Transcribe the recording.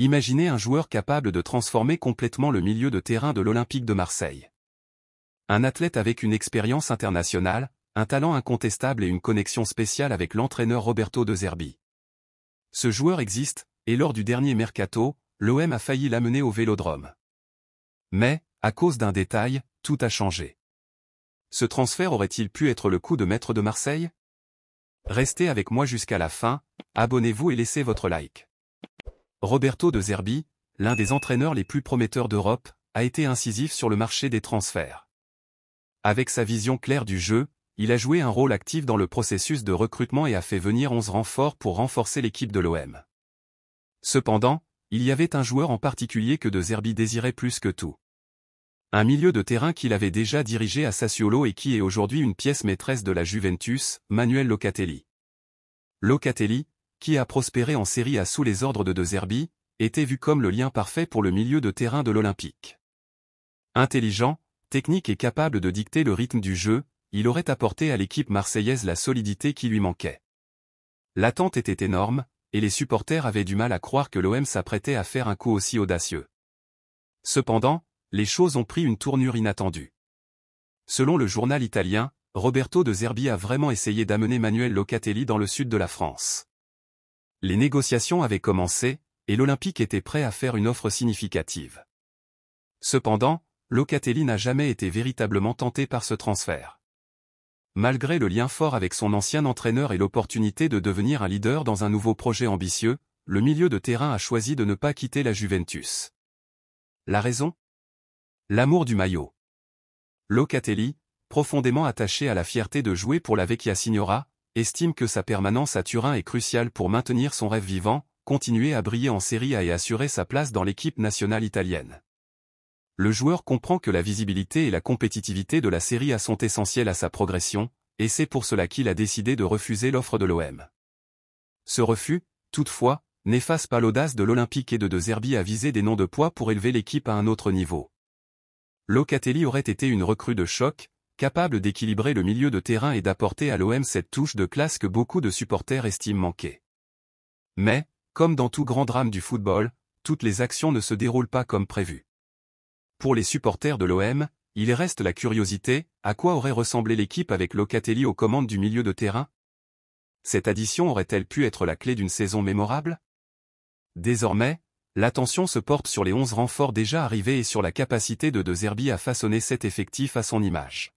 Imaginez un joueur capable de transformer complètement le milieu de terrain de l'Olympique de Marseille. Un athlète avec une expérience internationale, un talent incontestable et une connexion spéciale avec l'entraîneur Roberto De Zerbi. Ce joueur existe, et lors du dernier mercato, l'OM a failli l'amener au Vélodrome. Mais, à cause d'un détail, tout a changé. Ce transfert aurait-il pu être le coup de maître de Marseille? Restez avec moi jusqu'à la fin, abonnez-vous et laissez votre like. Roberto De Zerbi, l'un des entraîneurs les plus prometteurs d'Europe, a été incisif sur le marché des transferts. Avec sa vision claire du jeu, il a joué un rôle actif dans le processus de recrutement et a fait venir 11 renforts pour renforcer l'équipe de l'OM. Cependant, il y avait un joueur en particulier que De Zerbi désirait plus que tout. Un milieu de terrain qu'il avait déjà dirigé à Sassuolo et qui est aujourd'hui une pièce maîtresse de la Juventus, Manuel Locatelli. Locatelli, qui a prospéré en Serie A sous les ordres de De Zerbi, était vu comme le lien parfait pour le milieu de terrain de l'Olympique. Intelligent, technique et capable de dicter le rythme du jeu, il aurait apporté à l'équipe marseillaise la solidité qui lui manquait. L'attente était énorme, et les supporters avaient du mal à croire que l'OM s'apprêtait à faire un coup aussi audacieux. Cependant, les choses ont pris une tournure inattendue. Selon le journal italien, Roberto De Zerbi a vraiment essayé d'amener Manuel Locatelli dans le sud de la France. Les négociations avaient commencé, et l'Olympique était prêt à faire une offre significative. Cependant, Locatelli n'a jamais été véritablement tenté par ce transfert. Malgré le lien fort avec son ancien entraîneur et l'opportunité de devenir un leader dans un nouveau projet ambitieux, le milieu de terrain a choisi de ne pas quitter la Juventus. La raison? L'amour du maillot. Locatelli, profondément attaché à la fierté de jouer pour la Vecchia Signora, estime que sa permanence à Turin est cruciale pour maintenir son rêve vivant, continuer à briller en Serie A et assurer sa place dans l'équipe nationale italienne. Le joueur comprend que la visibilité et la compétitivité de la Serie A sont essentielles à sa progression, et c'est pour cela qu'il a décidé de refuser l'offre de l'OM. Ce refus, toutefois, n'efface pas l'audace de l'Olympique et de Zerbi à viser des noms de poids pour élever l'équipe à un autre niveau. Locatelli aurait été une recrue de choc, capable d'équilibrer le milieu de terrain et d'apporter à l'OM cette touche de classe que beaucoup de supporters estiment manquer. Mais, comme dans tout grand drame du football, toutes les actions ne se déroulent pas comme prévu. Pour les supporters de l'OM, il reste la curiosité, à quoi aurait ressemblé l'équipe avec Locatelli aux commandes du milieu de terrain? Cette addition aurait-elle pu être la clé d'une saison mémorable? Désormais, l'attention se porte sur les 11 renforts déjà arrivés et sur la capacité de Zerbi à façonner cet effectif à son image.